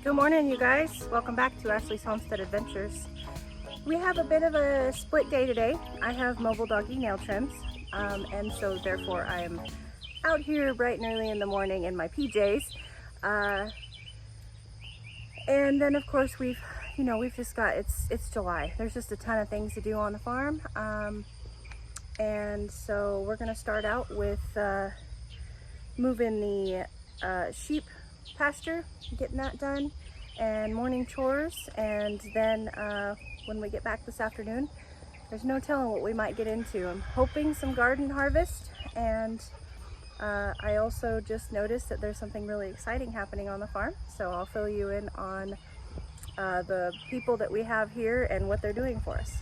Good morning, you guys. Welcome back to Ashley's Homestead Adventures. We have a bit of a split day today. I have mobile doggy nail trims, and so therefore I am out here bright and early in the morning in my PJs. And then of course we've just got, it's July. There's just a ton of things to do on the farm. And so we're gonna start out with moving the sheep pasture, getting that done, and morning chores. And then when we get back this afternoon, there's no telling what we might get into. I'm hoping some garden harvest, and I also just noticed that there's something really exciting happening on the farm, so I'll fill you in on the people that we have here and what they're doing for us.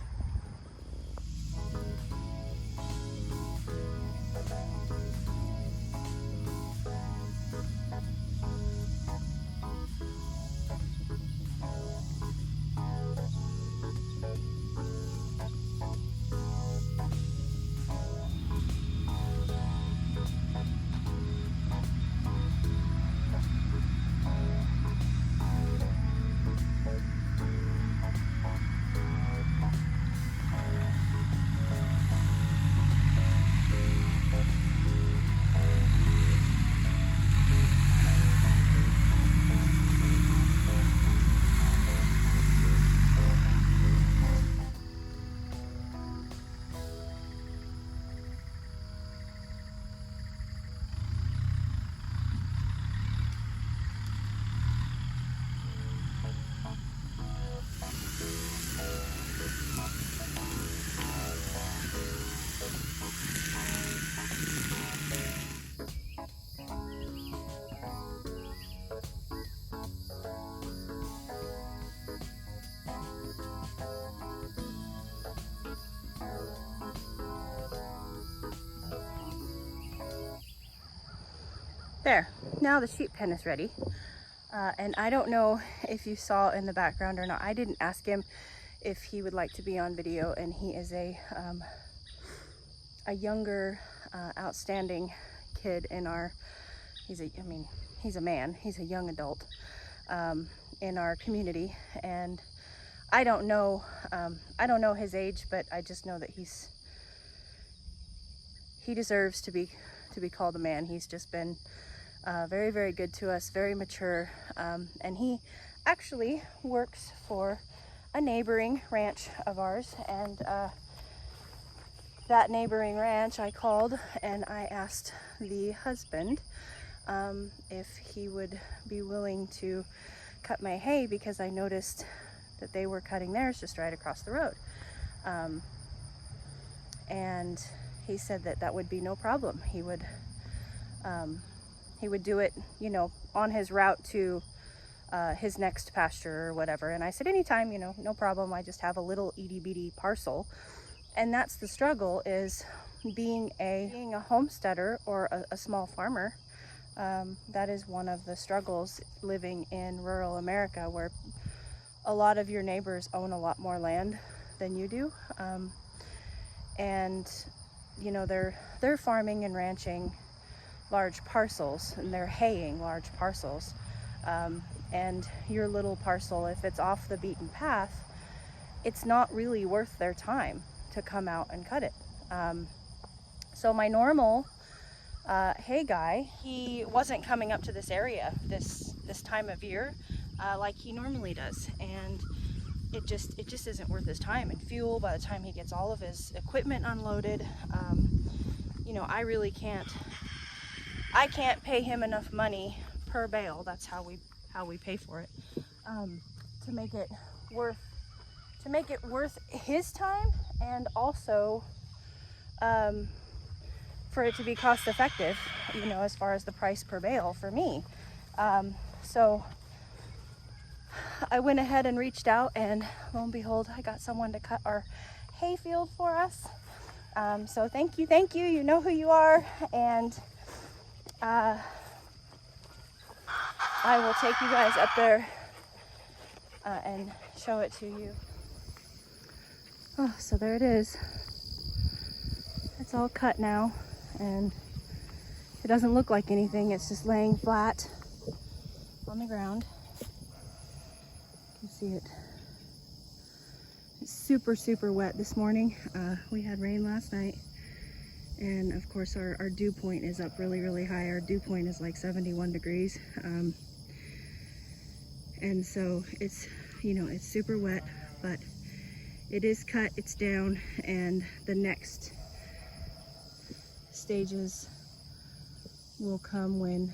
There, now the sheep pen is ready. And I don't know if you saw in the background or not. I didn't ask him if he would like to be on video, and he is a younger, outstanding kid in our, he's a man, he's a young adult in our community. And I don't know his age, but I just know that he deserves to be called a man. He's just been very, very good to us, very mature, and he actually works for a neighboring ranch of ours. And that neighboring ranch, I called and I asked the husband if he would be willing to cut my hay, because I noticed that they were cutting theirs just right across the road. And he said that would be no problem. He would do it, on his route to his next pasture or whatever. And I said, anytime, no problem. I just have a little itty bitty parcel. And that's the struggle, is being a homesteader or a small farmer. That is one of the struggles living in rural America, where a lot of your neighbors own a lot more land than you do. And they're farming and ranching large parcels, and they're haying large parcels, and your little parcel, if it's off the beaten path, it's not really worth their time to come out and cut it. So my normal hay guy, he wasn't coming up to this area this time of year like he normally does, and it just isn't worth his time and fuel by the time he gets all of his equipment unloaded. I really can't pay him enough money per bale. That's how we pay for it, to make it worth to make it worth his time, and also for it to be cost effective, you know, as far as the price per bale for me. So I went ahead and reached out, and lo and behold, I got someone to cut our hay field for us. So thank you, you know who you are, and I will take you guys up there and show it to you. Oh, so there it is. It's all cut now, and it doesn't look like anything. It's just laying flat on the ground. You can see it. It's super, super wet this morning. We had rain last night, and of course our dew point is up really, really high. Our dew point is like 71 degrees. And so it's, you know, it's super wet, but it is cut, it's down, and the next stages will come when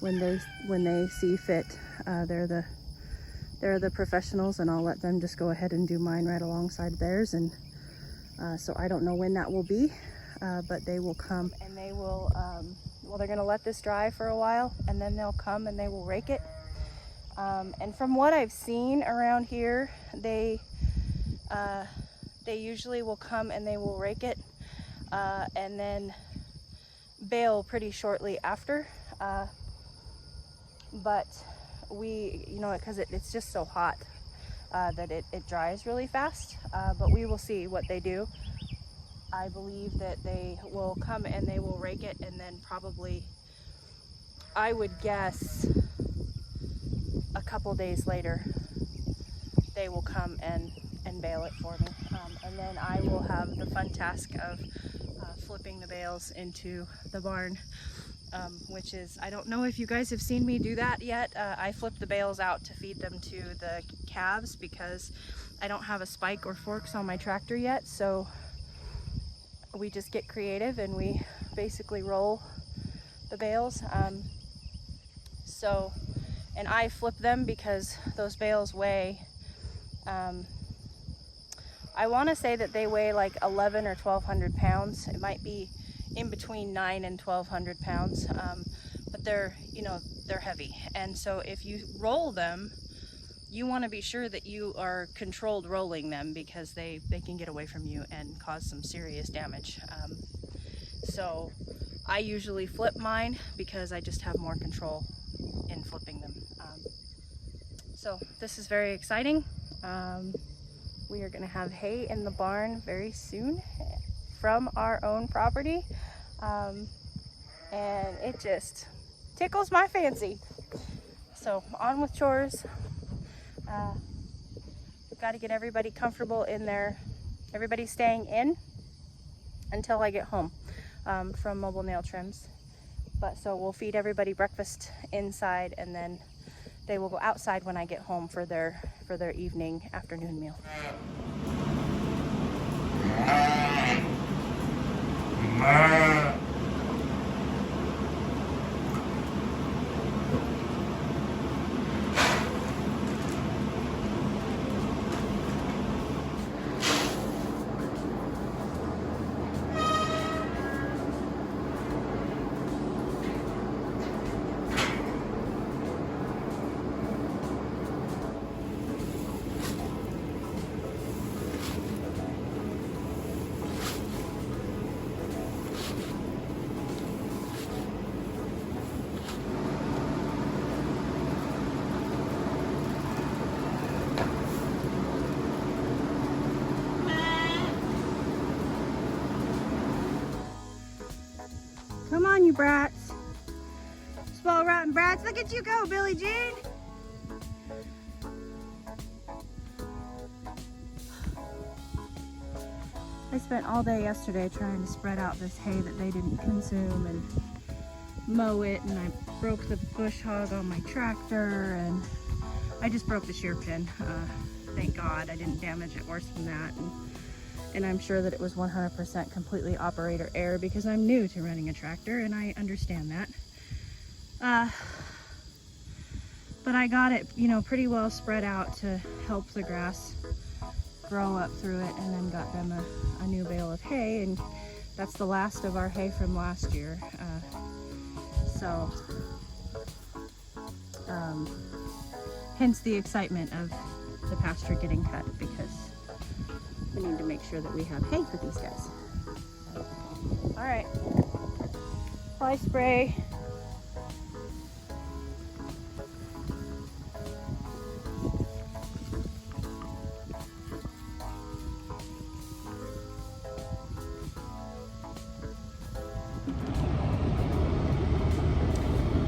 they see fit. They're the professionals, and I'll let them just go ahead and do mine right alongside theirs. And so I don't know when that will be, but they will come, and they will well, they're gonna let this dry for a while, and then they'll come and they will rake it. And from what I've seen around here, they usually will come and they will rake it, and then bale pretty shortly after. But we, you know, because it's just so hot that it dries really fast. But we will see what they do. I believe that they will come and they will rake it, and then probably, I would guess, a couple days later they will come and bale it for me, and then I will have the fun task of flipping the bales into the barn, which is, I don't know if you guys have seen me do that yet. I flip the bales out to feed them to the calves because I don't have a spike or forks on my tractor yet, so we just get creative and we basically roll the bales. And I flip them because those bales weigh, I want to say that they weigh like 11 or 1200 pounds. It might be in between 9 and 1200 pounds, but they're, you know, they're heavy. And so if you roll them, you want to be sure that you are controlled rolling them, because they can get away from you and cause some serious damage. So I usually flip mine because I just have more control in flipping them. So this is very exciting. We are going to have hay in the barn very soon from our own property, and it just tickles my fancy. So on with chores. We've got to get everybody comfortable in there. Everybody's staying in until I get home from Mobile Nail Trims. But so we'll feed everybody breakfast inside, and then they will go outside when I get home for their evening, afternoon meal. Come on, you brats. Small rotten brats. Look at you go, Billie Jean. I spent all day yesterday trying to spread out this hay that they didn't consume and mow it, and I broke the bush hog on my tractor, and I just broke the shear pin. Thank God I didn't damage it worse than that. And I'm sure that it was 100% completely operator error, because I'm new to running a tractor and I understand that. But I got it, you know, pretty well spread out to help the grass grow up through it, and then got them a new bale of hay, and that's the last of our hay from last year. Hence the excitement of the pasture getting cut, because we need to make sure that we have hay for these guys. All right, fly spray.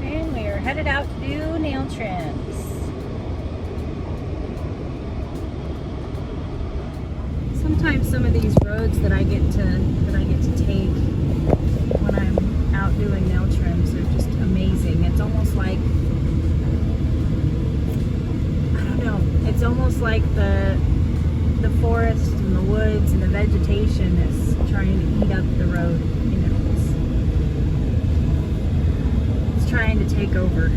And we are headed out to do nail trims. Sometimes some of these roads that I get to take when I'm out doing nail trims are just amazing. It's almost like, I don't know, it's almost like the forest and the woods and the vegetation is trying to eat up the road, you know. It's trying to take over.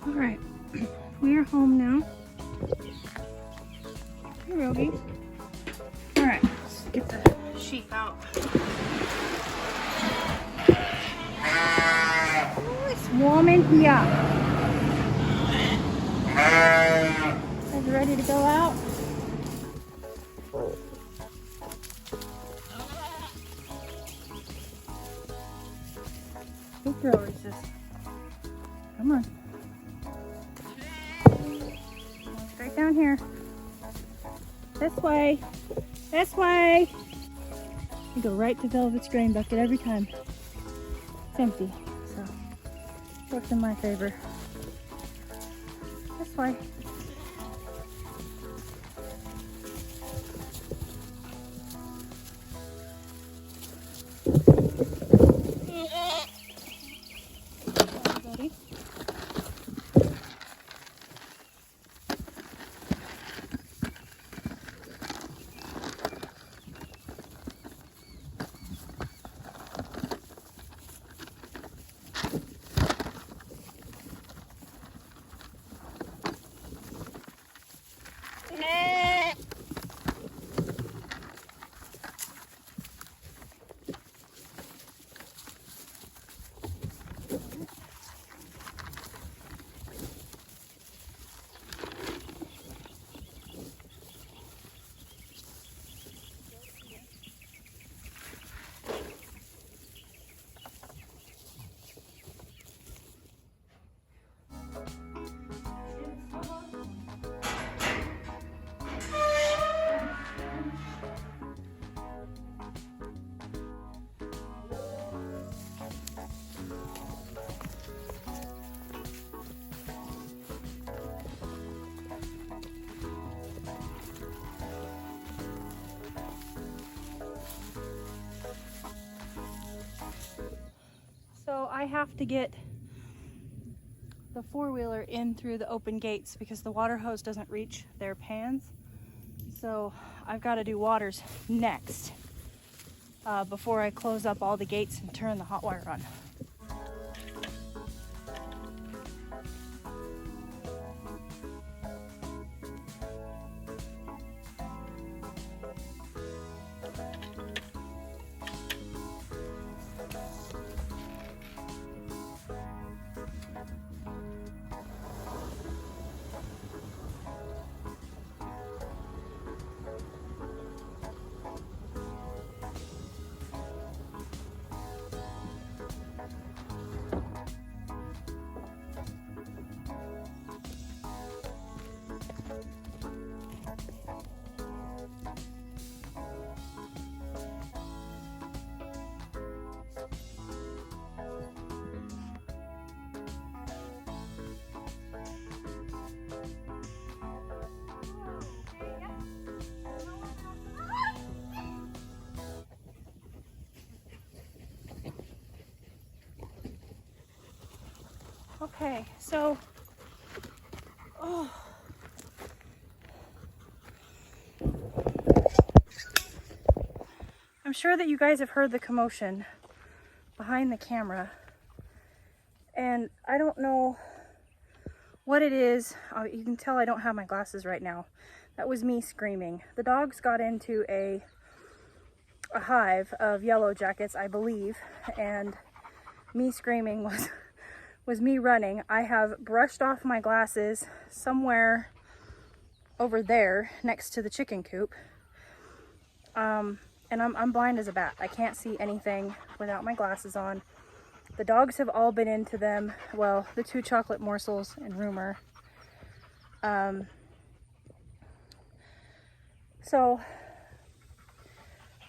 Alright, we are home now. Hey, Roby. Alright, let's get the sheep out. Oh, it's warm in here. Guys ready to go out? Good girl, Reese's. Come on. Straight down here. This way. This way. You go right to Velvet's grain bucket every time. It's empty, so works in my favor. This way. Buddy. So I have to get the four-wheeler in through the open gates because the water hose doesn't reach their pans. So I've got to do waters next before I close up all the gates and turn the hot wire on. Okay, so sure that you guys have heard the commotion behind the camera. And I don't know what it is. You can tell I don't have my glasses right now. That was me screaming. The dogs got into a hive of yellow jackets, I believe, and me screaming was me running. I have brushed off my glasses somewhere over there next to the chicken coop. And I'm blind as a bat. I can't see anything without my glasses on. The dogs have all been into them. Well, the 2 chocolate morsels and Rumor. So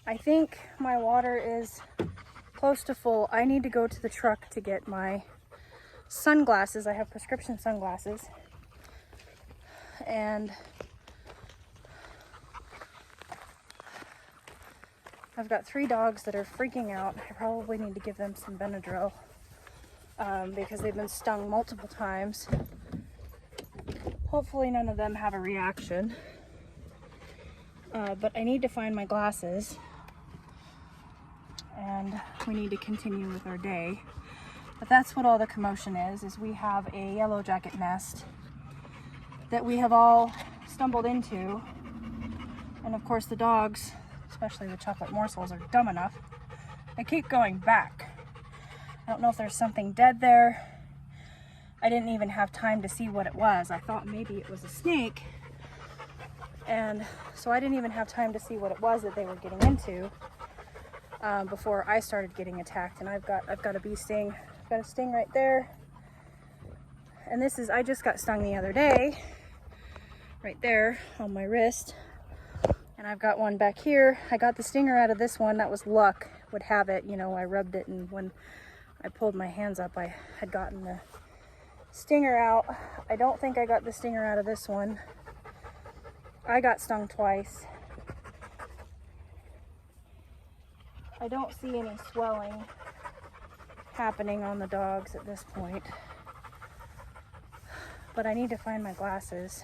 I think my water is close to full. I need to go to the truck to get my sunglasses. I have prescription sunglasses. And I've got 3 dogs that are freaking out. I probably need to give them some Benadryl because they've been stung multiple times. Hopefully none of them have a reaction. But I need to find my glasses. And we need to continue with our day. But that's what all the commotion is we have a yellow jacket nest that we have all stumbled into. And of course the dogs, especially the chocolate morsels, are dumb enough. They keep going back. I don't know if there's something dead there. I didn't even have time to see what it was. I thought maybe it was a snake. And so I didn't even have time to see what it was that they were getting into before I started getting attacked. And I've got a bee sting. I've got a sting right there. And I just got stung the other day, right there on my wrist. And I've got one back here. I got the stinger out of this one. That was luck, would have it. You know, I rubbed it, and when I pulled my hands up, I had gotten the stinger out. I don't think I got the stinger out of this one. I got stung twice. I don't see any swelling happening on the dogs at this point. But I need to find my glasses.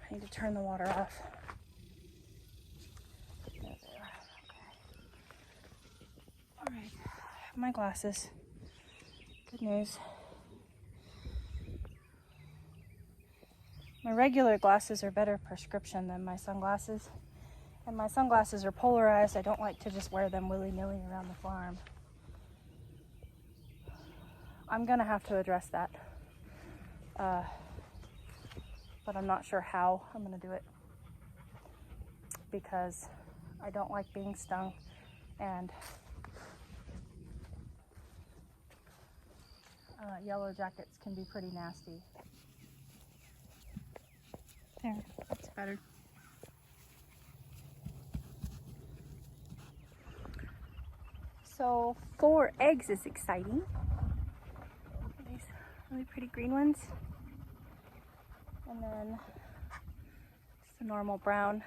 I need to turn the water off. Alright, I have my glasses. Good news. My regular glasses are better prescription than my sunglasses. And my sunglasses are polarized. I don't like to just wear them willy-nilly around the farm. I'm gonna have to address that. But I'm not sure how I'm gonna do it. Because I don't like being stung. And yellow jackets can be pretty nasty. There, that's better. So 4 eggs is exciting. These really pretty green ones. And then just a normal brown.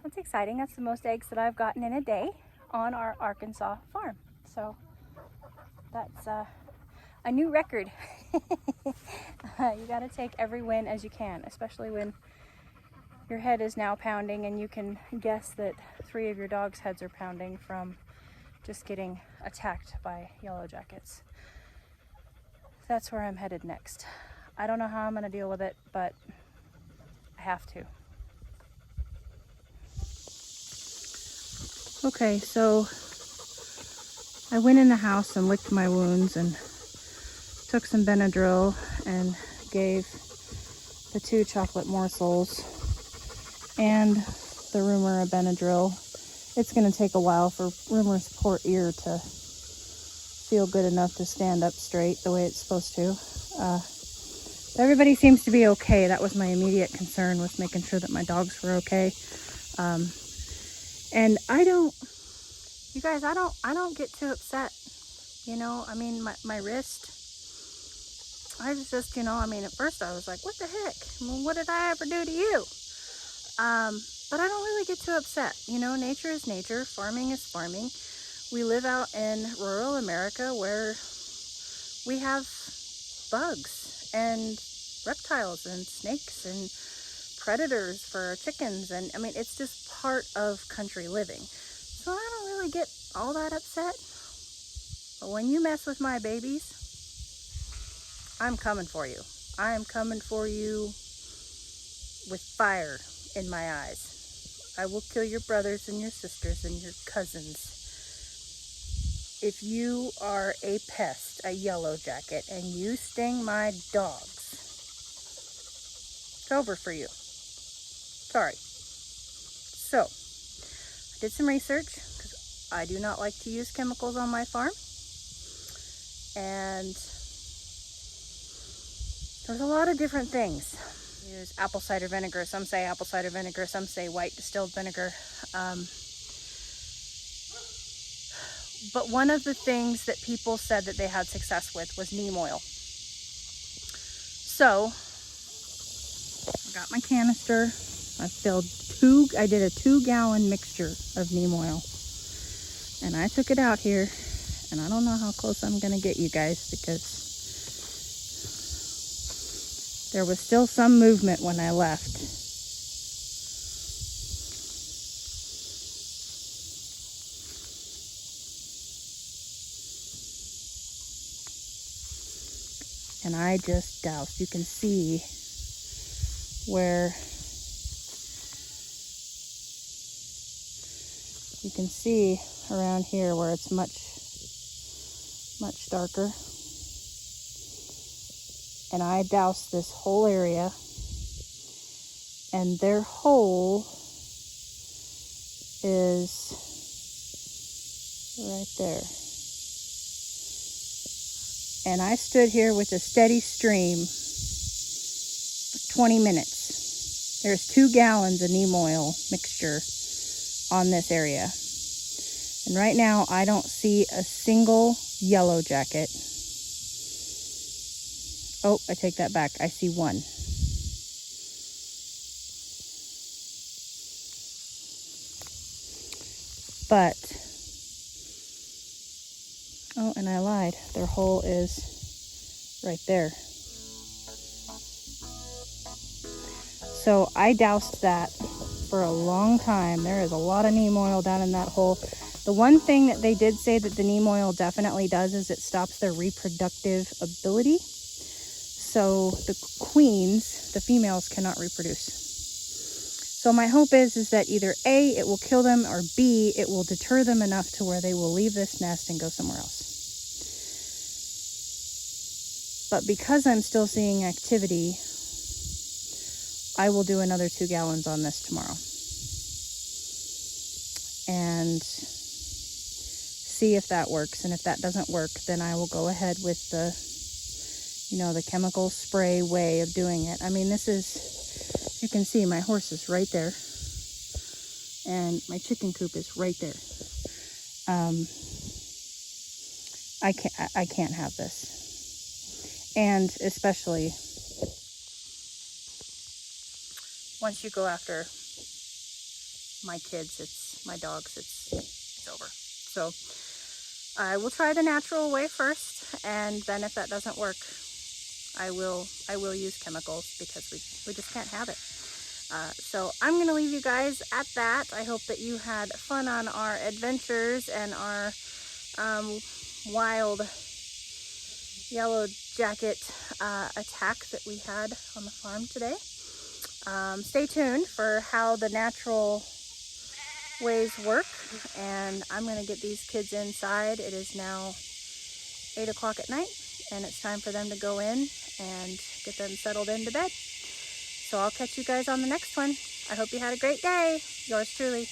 That's exciting. That's the most eggs that I've gotten in a day on our Arkansas farm. So that's a new record. You got to take every win as you can, especially when your head is now pounding and you can guess that 3 of your dogs' heads are pounding from just getting attacked by yellow jackets. That's where I'm headed next. I don't know how I'm going to deal with it, but I have to. Okay, so I went in the house and licked my wounds and took some Benadryl and gave the 2 chocolate morsels and the Rumor a Benadryl. It's going to take a while for Rumor's poor ear to feel good enough to stand up straight the way it's supposed to. Everybody seems to be okay. That was my immediate concern, was making sure that my dogs were okay. And I don't get too upset. You know, I mean, my wrist, I was just, you know, I mean, at first I was like, what the heck? I mean, what did I ever do to you? But I don't really get too upset. You know, nature is nature. Farming is farming. We live out in rural America where we have bugs and reptiles and snakes and predators for our chickens. And I mean, it's just part of country living. So I don't really get all that upset. But when you mess with my babies, I'm coming for you. I am coming for you with fire in my eyes. I will kill your brothers and your sisters and your cousins. If you are a pest, a yellow jacket, and you sting my dogs, it's over for you. Sorry. So, I did some research because I do not like to use chemicals on my farm. And there's a lot of different things. Use apple cider vinegar. Some say apple cider vinegar. Some say white distilled vinegar. But one of the things that people said that they had success with was neem oil. So I got my canister. I did a 2-gallon mixture of neem oil. And I took it out here. And I don't know how close I'm going to get you guys because there was still some movement when I left. And I just doused. You can see where around here where it's much darker. And I doused this whole area, and their hole is right there. And I stood here with a steady stream for 20 minutes. There's 2 gallons of neem oil mixture on this area. And right now I don't see a single yellow jacket. Oh, I take that back. I see one. But, oh, and I lied. Their hole is right there. So I doused that for a long time. There is a lot of neem oil down in that hole. The one thing that they did say that the neem oil definitely does is it stops their reproductive ability. So the queens, the females, cannot reproduce. So my hope is that either A, it will kill them, or B, it will deter them enough to where they will leave this nest and go somewhere else. But because I'm still seeing activity, I will do another 2 gallons on this tomorrow. And see if that works. And if that doesn't work, then I will go ahead with the chemical spray way of doing it. I mean, this is, you can see my horse is right there. And my chicken coop is right there. I can't have this. And especially once you go after my kids, my dogs, it's over. So I will try the natural way first, and then if that doesn't work, I will use chemicals because we just can't have it. So I'm going to leave you guys at that. I hope that you had fun on our adventures and our wild yellow jacket attack that we had on the farm today. Stay tuned for how the natural ways work, and I'm going to get these kids inside. It is now 8 o'clock at night, and it's time for them to go in and get them settled into bed. So I'll catch you guys on the next one. I hope you had a great day. Yours truly.